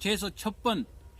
656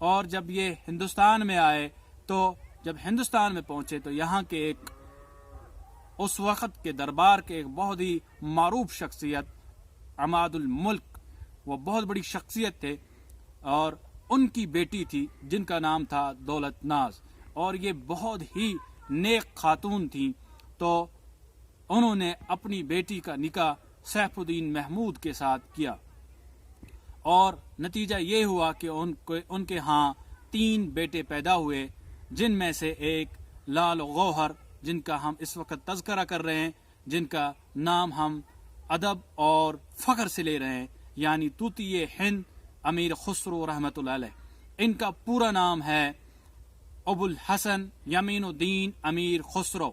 اور جب یہ ہندوستان میں آئے تو جب ہندوستان میں پہنچے تو یہاں کے ایک اس وقت کے دربار کے ایک بہت ہی معروف شخصیت عماد الملک، وہ بہت بڑی شخصیت تھے، اور ان کی بیٹی تھی جن کا نام تھا دولت ناز، اور یہ بہت ہی نیک خاتون تھیں. تو انہوں نے اپنی بیٹی کا نکاح سیف الدین محمود کے ساتھ کیا، اور نتیجہ یہ ہوا کہ ان کے ہاں 3 بیٹے پیدا ہوئے، جن میں سے ایک لال گوہر، جن کا ہم اس وقت تذکرہ کر رہے ہیں، جن کا نام ہم ادب اور فخر سے لے رہے ہیں، یعنی طوطی ہند امیر خسرو رحمۃ اللہ علیہ. ان کا پورا نام ہے ابو الحسن یمین الدین امیر خسرو.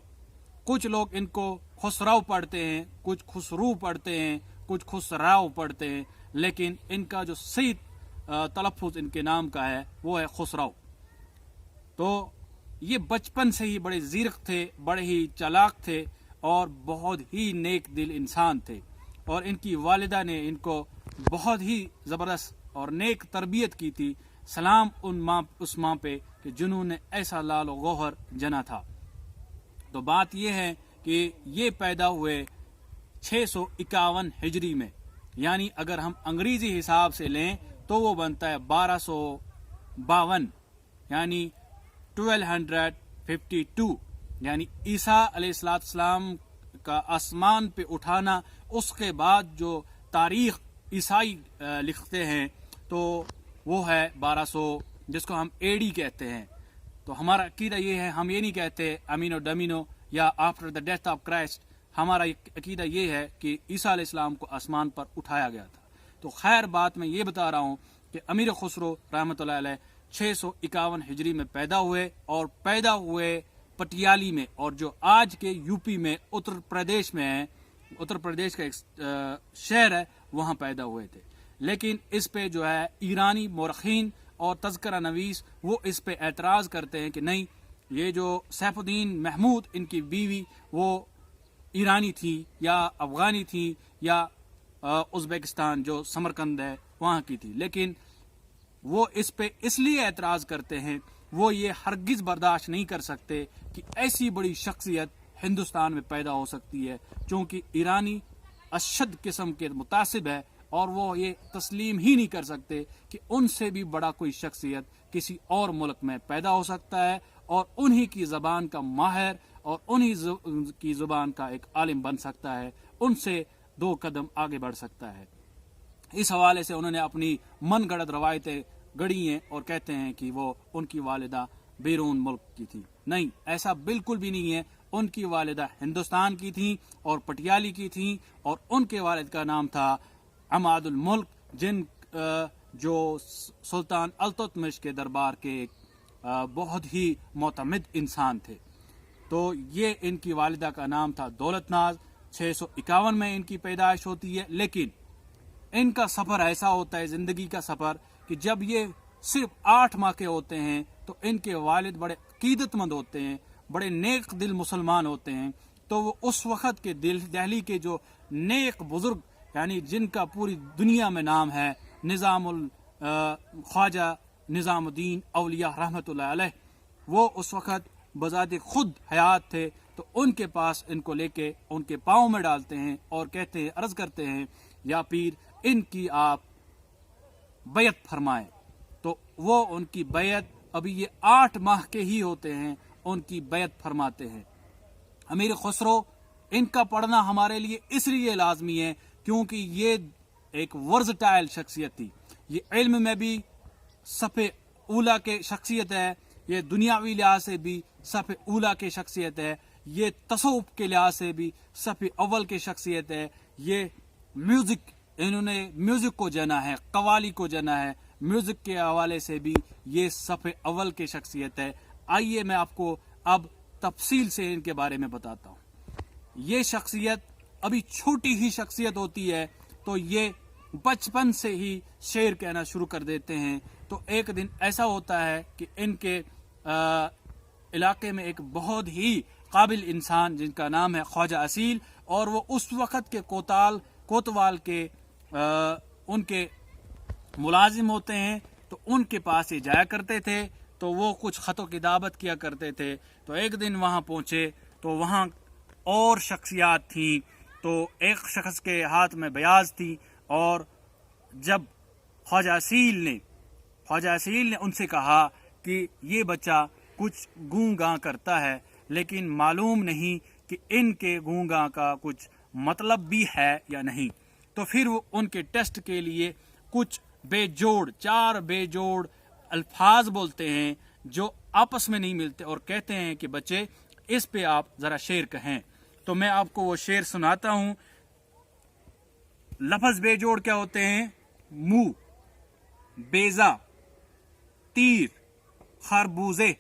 کچھ لوگ ان کو خسرو پڑھتے ہیں، کچھ خسرو پڑھتے ہیں، کچھ خسراو پڑھتے ہیں، لیکن ان کا جو صحیح تلفظ ان کے نام کا ہے وہ ہے خسرو. تو یہ بچپن سے ہی بڑے زیرک تھے، بڑے ہی چالاک تھے، اور بہت ہی نیک دل انسان تھے، اور ان کی والدہ نے ان کو بہت ہی زبردست اور نیک تربیت کی تھی. سلام اس ماں پہ کہ جنہوں نے ایسا لال و گوہر جنا تھا. تو بات یہ ہے کہ یہ پیدا ہوئے 651 ہجری میں، یعنی اگر ہم انگریزی حساب سے لیں تو وہ بنتا ہے 1252، یعنی 1252، یعنی عیسیٰ علیہ السلام کا آسمان پہ اٹھانا. اس کے بعد جو تاریخ عیسائی لکھتے ہیں تو وہ ہے 1200، جس کو ہم اے ڈی کہتے ہیں. تو ہمارا عقیدہ یہ ہے، ہم یہ نہیں کہتے امینو ڈمینو یا after the death of Christ. ہمارا عقیدہ یہ ہے کہ عیسیٰ علیہ السلام کو آسمان پر اٹھایا گیا تھا. تو خیر بات میں یہ بتا رہا ہوں کہ امیر خسرو رحمۃ اللہ علیہ 651 ہجری میں پیدا ہوئے، اور پیدا ہوئے پٹیالی میں، اور جو آج کے یو پی میں اتر پردیش میں ہے، اتر پردیش کا ایک شہر ہے، وہاں پیدا ہوئے تھے. لیکن اس پہ جو ہے ایرانی مورخین اور تذکرہ نویس وہ اس پہ اعتراض کرتے ہیں کہ نہیں، یہ جو سیف الدین محمود ان کی بیوی وہ ایرانی تھی یا افغانی تھی یا ازبکستان جو سمرقند ہے وہاں کی تھی. لیکن وہ اس پہ اس لیے اعتراض کرتے ہیں، وہ یہ ہرگز برداشت نہیں کر سکتے کہ ایسی بڑی شخصیت ہندوستان میں پیدا ہو سکتی ہے، چونکہ ایرانی اشد قسم کے متعصب ہے، اور وہ یہ تسلیم ہی نہیں کر سکتے کہ ان سے بھی بڑا کوئی شخصیت کسی اور ملک میں پیدا ہو سکتا ہے، اور انہی کی زبان کا ماہر اور انہی کی زبان کا ایک عالم بن سکتا ہے، ان سے 2 قدم آگے بڑھ سکتا ہے. اس حوالے سے انہوں نے اپنی من گڑت روایتیں گڑی ہیں اور کہتے ہیں کہ وہ ان کی والدہ بیرون ملک کی تھی. نہیں، ایسا بالکل بھی نہیں ہے. ان کی والدہ ہندوستان کی تھیں اور پٹیالی کی تھیں، اور ان کے والد کا نام تھا عماد الملک، جو سلطان التتمش کے دربار کے بہت ہی معتمد انسان تھے. تو یہ ان کی والدہ کا نام تھا دولت ناز. 651 میں ان کی پیدائش ہوتی ہے. لیکن ان کا سفر ایسا ہوتا ہے، زندگی کا سفر، کہ جب یہ صرف 8 ماہ کے ہوتے ہیں تو ان کے والد بڑے عقیدت مند ہوتے ہیں، بڑے نیک دل مسلمان ہوتے ہیں. تو وہ اس وقت کے دہلی کے جو نیک بزرگ، یعنی جن کا پوری دنیا میں نام ہے، خواجہ نظام الدین اولیاء رحمۃ اللہ علیہ، وہ اس وقت بذات خود حیات تھے. تو ان کے پاس ان کو لے کے ان کے پاؤں میں ڈالتے ہیں اور کہتے ہیں، عرض کرتے ہیں، یا پیر ان کی آپ بیعت فرمائیں. تو وہ ان کی بیعت، ابھی یہ 8 ماہ کے ہی ہوتے ہیں، ان کی بیعت فرماتے ہیں. امیر خسرو، ان کا پڑھنا ہمارے لیے اس لیے لازمی ہے کیونکہ یہ ایک ورزٹائل شخصیت تھی. یہ علم میں بھی صف اولا کے شخصیت ہے، یہ دنیاوی لحاظ سے بھی صف اولا کے شخصیت ہے، یہ تصوف کے لحاظ سے بھی صف اول کے شخصیت ہے. یہ میوزک، انہوں نے میوزک کو جنا ہے، قوالی کو جنا ہے، میوزک کے حوالے سے بھی یہ صف اول کے شخصیت ہے. آئیے میں آپ کو اب تفصیل سے ان کے بارے میں بتاتا ہوں. یہ شخصیت ابھی چھوٹی ہی شخصیت ہوتی ہے تو یہ بچپن سے ہی شعر کہنا شروع کر دیتے ہیں. تو ایک دن ایسا ہوتا ہے کہ ان کے علاقے میں ایک بہت ہی قابل انسان جن کا نام ہے خواجہ اصیل، اور وہ اس وقت کے کوتوال کے ان کے ملازم ہوتے ہیں، تو ان کے پاس یہ جایا کرتے تھے، تو وہ کچھ خط و کتابت کیا کرتے تھے۔ تو ایک دن وہاں پہنچے تو وہاں اور شخصیات تھیں، تو ایک شخص کے ہاتھ میں بیاض تھی، اور جب خواجہ اصیل نے ان سے کہا کہ یہ بچہ کچھ گوں گاں کرتا ہے، لیکن معلوم نہیں کہ ان کے گوں گاں کا کچھ مطلب بھی ہے یا نہیں، تو پھر وہ ان کے ٹیسٹ کے لیے کچھ چار بے جوڑ الفاظ بولتے ہیں جو آپس میں نہیں ملتے، اور کہتے ہیں کہ بچے اس پہ آپ ذرا شعر کہیں۔ تو میں آپ کو وہ شعر سناتا ہوں۔ لفظ بے جوڑ کیا ہوتے ہیں؟ منہ، بیضہ، تیر، خربوزے،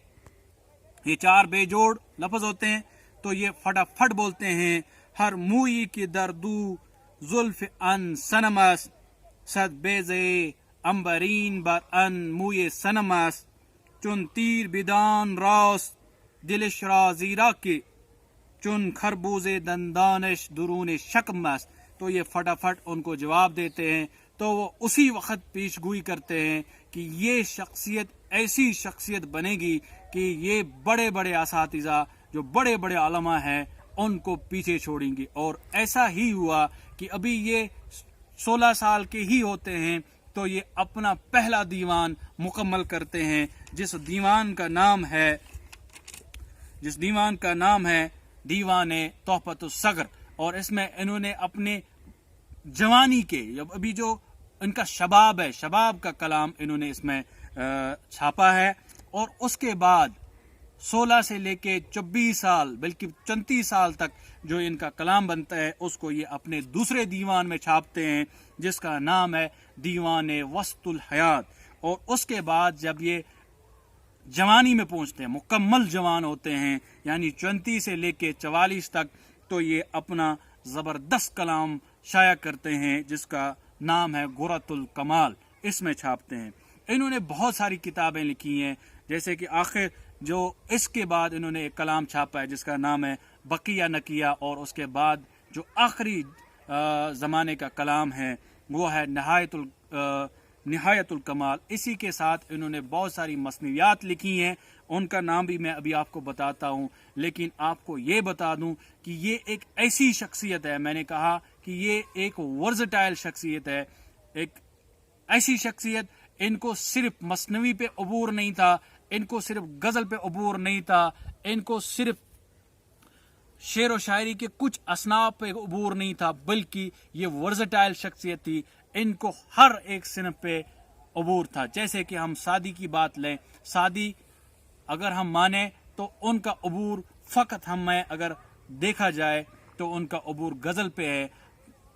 یہ چار بے جوڑ لفظ ہوتے ہیں۔ تو یہ فٹافٹ بولتے ہیں۔ ہر موئی کی دردو زلف ان سنمس، صد بیزے امبرین بر ان موی سنمس، چون تیر بدان راست دلش را زیرا کے، چون خربوزے دندانش درون شکمس۔ تو یہ فٹافٹ ان کو جواب دیتے ہیں، تو وہ اسی وقت پیش گوئی کرتے ہیں کہ یہ شخصیت ایسی شخصیت بنے گی کہ یہ بڑے بڑے اساتذہ جو بڑے بڑے علماء ہیں ان کو پیچھے چھوڑیں گے۔ اور ایسا ہی ہوا کہ ابھی یہ 16 سال کے ہی ہوتے ہیں تو یہ اپنا پہلا دیوان مکمل کرتے ہیں، جس دیوان کا نام ہے دیوان تحفۃ الصغر۔ اور اس میں انہوں نے اپنے جوانی کے ابھی جو ان کا شباب ہے، شباب کا کلام انہوں نے اس میں چھاپا ہے۔ اور اس کے بعد 16 سے لے کے 24 سال بلکہ 34 سال تک جو ان کا کلام بنتا ہے اس کو یہ اپنے دوسرے دیوان میں چھاپتے ہیں، جس کا نام ہے دیوان وسط الحیات۔ اور اس کے بعد جب یہ جوانی میں پہنچتے ہیں، مکمل جوان ہوتے ہیں، یعنی 34 سے لے کے 44 تک، تو یہ اپنا زبردست کلام شائع کرتے ہیں جس کا نام ہے غرۃ الکمال، اس میں چھاپتے ہیں۔ انہوں نے بہت ساری کتابیں لکھی ہیں، جیسے کہ آخر جو اس کے بعد انہوں نے ایک کلام چھاپا ہے جس کا نام ہے بقیہ نقیہ، اور اس کے بعد جو آخری زمانے کا کلام ہے وہ ہے نہایت الکمال۔ اسی کے ساتھ انہوں نے بہت ساری مثنویات لکھی ہیں، ان کا نام بھی میں ابھی آپ کو بتاتا ہوں، لیکن آپ کو یہ بتا دوں کہ یہ ایک ایسی شخصیت ہے، میں نے کہا کہ یہ ایک ورزٹائل شخصیت ہے، ایک ایسی شخصیت، ان کو صرف مثنوی پہ عبور نہیں تھا، ان کو صرف غزل پہ عبور نہیں تھا، ان کو صرف شعر و شاعری کے کچھ اصناف پہ عبور نہیں تھا، بلکہ یہ ورزٹائل شخصیت تھی، ان کو ہر ایک صنف پہ عبور تھا۔ جیسے کہ ہم سعدی کی بات لیں، سعدی اگر ہم مانیں تو ان کا عبور فقط اگر دیکھا جائے تو ان کا عبور غزل پہ ہے۔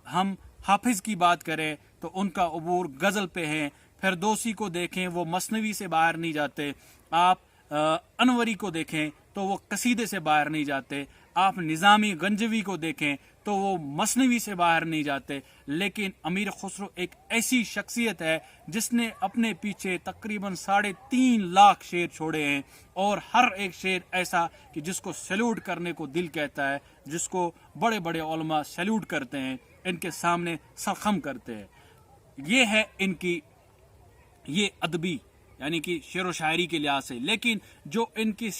ہم حافظ کی بات کریں تو ان کا عبور غزل پہ ہے۔ فردوسی کو دیکھیں، وہ مثنوی سے باہر نہیں جاتے۔ آپ انوری کو دیکھیں تو وہ قصیدے سے باہر نہیں جاتے۔ آپ نظامی گنجوی کو دیکھیں تو وہ مثنوی سے باہر نہیں جاتے۔ لیکن امیر خسرو ایک ایسی شخصیت ہے جس نے اپنے پیچھے تقریباً 3.5 لاکھ شعر چھوڑے ہیں، اور ہر ایک شعر ایسا کہ جس کو سیلوٹ کرنے کو دل کہتا ہے، جس کو بڑے بڑے علماء سیلوٹ کرتے ہیں، ان کے سامنے سرخم کرتے ہیں۔ یہ ہے ان کی یہ ادبی یعنی کہ شعر و شاعری کے لحاظ سے۔ لیکن جو ان کی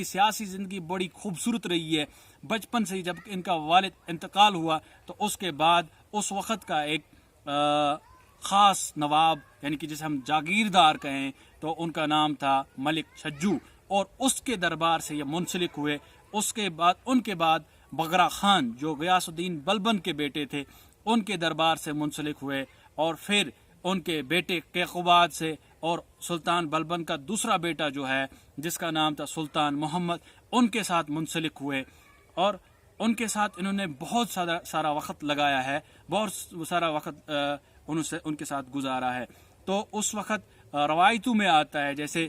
سیاسی زندگی بڑی خوبصورت رہی ہے۔ بچپن سے جب ان کا والد انتقال ہوا تو اس کے بعد اس وقت کا ایک خاص نواب یعنی کہ جسے ہم جاگیردار کہیں تو ان کا نام تھا ملک چھجو، اور اس کے دربار سے یہ منسلک ہوئے۔ اس کے بعد بغرا خان جو غیاث الدین بلبن کے بیٹے تھے ان کے دربار سے منسلک ہوئے، اور پھر ان کے بیٹے کیقوباد سے، اور سلطان بلبن کا دوسرا بیٹا جو ہے جس کا نام تھا سلطان محمد، ان کے ساتھ منسلک ہوئے، اور ان کے ساتھ انہوں نے بہت سارا وقت لگایا ہے، بہت سارا وقت ان کے ساتھ گزارا ہے۔ تو اس وقت روایتوں میں آتا ہے، جیسے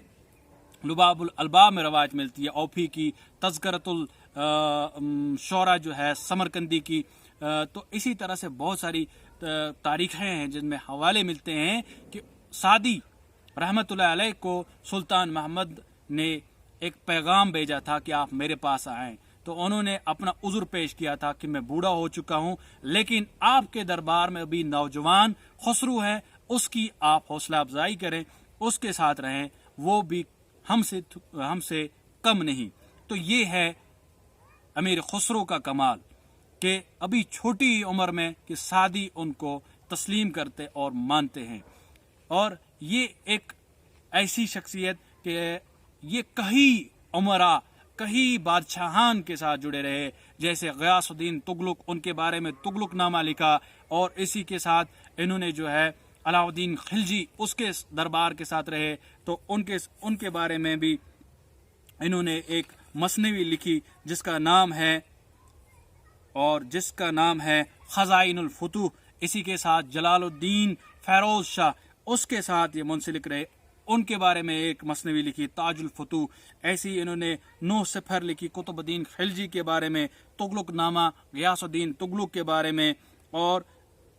لباب الالباب میں روایت ملتی ہے اوفی کی، تذکرۃ الشعراء جو ہے سمرقندی کی، تو اسی طرح سے بہت ساری تاریخیں ہیں جن میں حوالے ملتے ہیں کہ سعدی رحمت اللہ علیہ کو سلطان محمد نے ایک پیغام بھیجا تھا کہ آپ میرے پاس آئیں، تو انہوں نے اپنا عذر پیش کیا تھا کہ میں بوڑھا ہو چکا ہوں، لیکن آپ کے دربار میں ابھی نوجوان خسرو ہیں، اس کی آپ حوصلہ افزائی کریں، اس کے ساتھ رہیں، وہ بھی ہم سے کم نہیں۔ تو یہ ہے امیر خسرو کا کمال کہ ابھی چھوٹی عمر میں کہ سادی ان کو تسلیم کرتے اور مانتے ہیں۔ اور یہ ایک ایسی شخصیت کہ یہ کئی عمرہ، کئی بادشاہان کے ساتھ جڑے رہے، جیسے غیاث الدین تغلق، ان کے بارے میں تغلق نامہ لکھا، اور اسی کے ساتھ انہوں نے جو ہے علاء الدین خلجی، اس کے دربار کے ساتھ رہے، تو ان کے بارے میں بھی انہوں نے ایک مثنوی لکھی جس کا نام ہے خزائن الفتوح۔ اسی کے ساتھ جلال الدین فیروز شاہ، اس کے ساتھ یہ منسلک رہے، ان کے بارے میں ایک مثنوی لکھی تاج الفتوح۔ ایسی انہوں نے 9 سفر لکھی قطب الدین خلجی کے بارے میں، تغلق نامہ غیاث الدین تغلق کے بارے میں، اور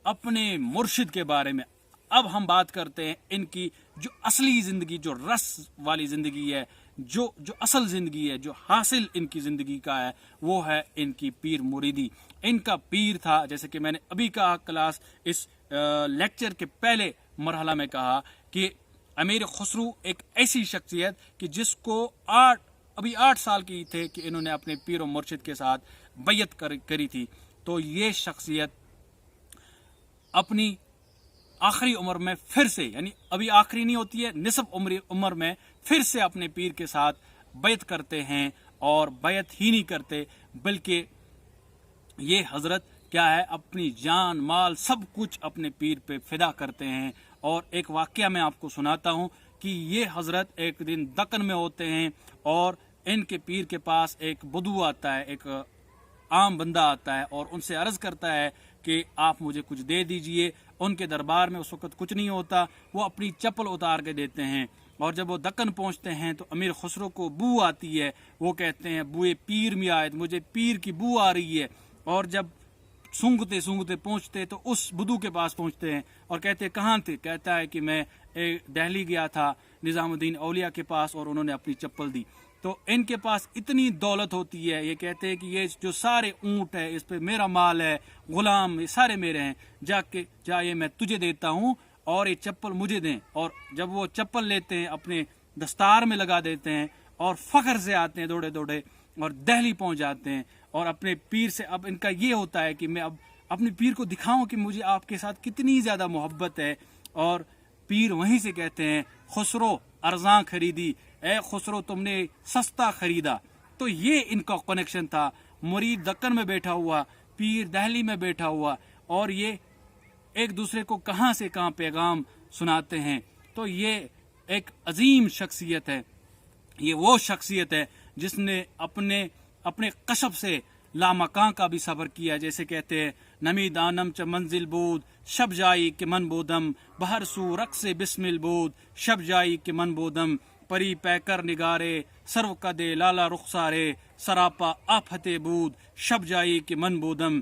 اپنے مرشد کے بارے میں۔ اب ہم بات کرتے ہیں ان کی جو اصلی زندگی، جو رس والی زندگی ہے، جو اصل زندگی ہے، جو حاصل ان کی زندگی کا ہے، وہ ہے ان کی پیر مریدی۔ ان کا پیر تھا، جیسے کہ میں نے ابھی کہا کلاس اس لیکچر کے پہلے مرحلہ میں کہا کہ امیر خسرو ایک ایسی شخصیت کہ جس کو 8 سال کی تھے کہ انہوں نے اپنے پیر و مرشد کے ساتھ بیعت کری تھی۔ تو یہ شخصیت اپنی آخری عمر میں پھر سے، یعنی ابھی آخری نہیں ہوتی ہے، نصف عمر میں پھر سے اپنے پیر کے ساتھ بیعت کرتے ہیں، اور بیعت ہی نہیں کرتے بلکہ یہ حضرت کیا ہے، اپنی جان مال سب کچھ اپنے پیر پہ فدا کرتے ہیں۔ اور ایک واقعہ میں آپ کو سناتا ہوں کہ یہ حضرت ایک دن دکن میں ہوتے ہیں، اور ان کے پیر کے پاس ایک بدو آتا ہے، ایک عام بندہ آتا ہے، اور ان سے عرض کرتا ہے کہ آپ مجھے کچھ دے دیجئے۔ ان کے دربار میں اس وقت کچھ نہیں ہوتا، وہ اپنی چپل اتار کے دیتے ہیں، اور جب وہ دکن پہنچتے ہیں تو امیر خسرو کو بو آتی ہے، وہ کہتے ہیں بوئے پیر میں آئے، مجھے پیر کی بو آ رہی ہے۔ اور جب سونگتے پہنچتے تو اس بدو کے پاس پہنچتے ہیں اور کہتے ہیں کہاں تھے؟ کہتا ہے کہ میں دہلی گیا تھا نظام الدین اولیاء کے پاس، اور انہوں نے اپنی چپل دی۔ تو ان کے پاس اتنی دولت ہوتی ہے، یہ کہتے ہیں کہ یہ جو سارے اونٹ ہے، اس پہ میرا مال ہے، غلام یہ سارے میرے ہیں، جا یہ میں تجھے دیتا ہوں اور یہ چپل مجھے دیں۔ اور جب وہ چپل لیتے ہیں اپنے دستار میں لگا دیتے ہیں، اور فخر سے آتے ہیں دوڑے اور دہلی پہنچ جاتے ہیں، اور اپنے پیر سے اب ان کا یہ ہوتا ہے کہ میں اب اپنے پیر کو دکھاؤں کہ مجھے آپ کے ساتھ کتنی زیادہ محبت ہے۔ اور پیر وہیں سے کہتے ہیں خسرو ارزاں خریدی، اے خسرو تم نے سستا خریدا۔ تو یہ ان کا کنیکشن تھا، مرید دکن میں بیٹھا ہوا، پیر دہلی میں بیٹھا ہوا، اور یہ ایک دوسرے کو کہاں سے کہاں پیغام سناتے ہیں۔ تو یہ ایک عظیم شخصیت ہے، یہ وہ شخصیت ہے جس نے اپنے قشب سے لامکاں کا بھی صبر کیا، جیسے کہتے ہیں نمی دانم چ منزل بود شب جائی کہ من بودم، بہر سو رقص بسمل بود شب جائی کہ من بودم، پری پیکر نگارے سرو کدے لالا رخسارے، سراپا آفت بود شب جائی کہ من بودم،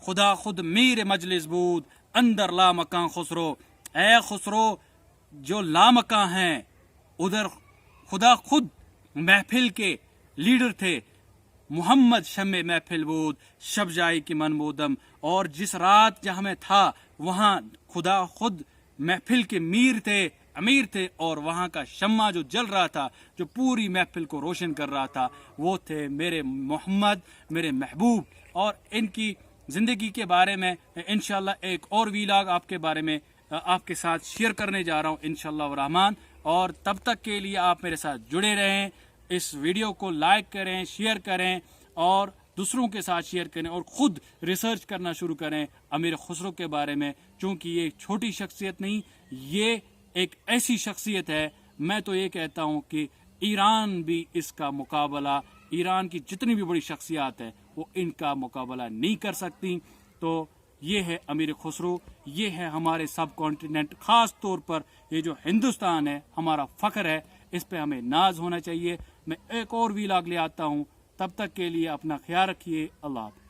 خدا خود میر مجلس بود اندر لامکاں خسرو۔ اے خسرو جو لامکاں ہیں، ادھر خدا خود محفل کے لیڈر تھے، محمد شمع محفل بود شب جائی کی من بودم، اور جس رات جہاں میں تھا وہاں خدا خود محفل کے امیر تھے، اور وہاں کا شمع جو جل رہا تھا، جو پوری محفل کو روشن کر رہا تھا، وہ تھے میرے محمد، میرے محبوب۔ اور ان کی زندگی کے بارے میں انشاءاللہ ایک اور ویلاگ آپ کے بارے میں آپ کے ساتھ شیئر کرنے جا رہا ہوں انشاءاللہ الرحمن۔ اور تب تک کے لیے آپ میرے ساتھ جڑے رہیں، اس ویڈیو کو لائک کریں، شیئر کریں، اور دوسروں کے ساتھ شیئر کریں، اور خود ریسرچ کرنا شروع کریں امیر خسرو کے بارے میں، چونکہ یہ چھوٹی شخصیت نہیں، یہ ایک ایسی شخصیت ہے، میں تو یہ کہتا ہوں کہ ایران بھی اس کا مقابلہ، ایران کی جتنی بھی بڑی شخصیات ہیں وہ ان کا مقابلہ نہیں کر سکتی۔ تو یہ ہے امیر خسرو، یہ ہے ہمارے سب کانٹیننٹ، خاص طور پر یہ جو ہندوستان ہے ہمارا فخر ہے، اس پہ ہمیں ناز ہونا چاہیے۔ میں ایک اور ویلاگ لے آتا ہوں، تب تک کے لیے اپنا خیال رکھیے، اللہ حافظ۔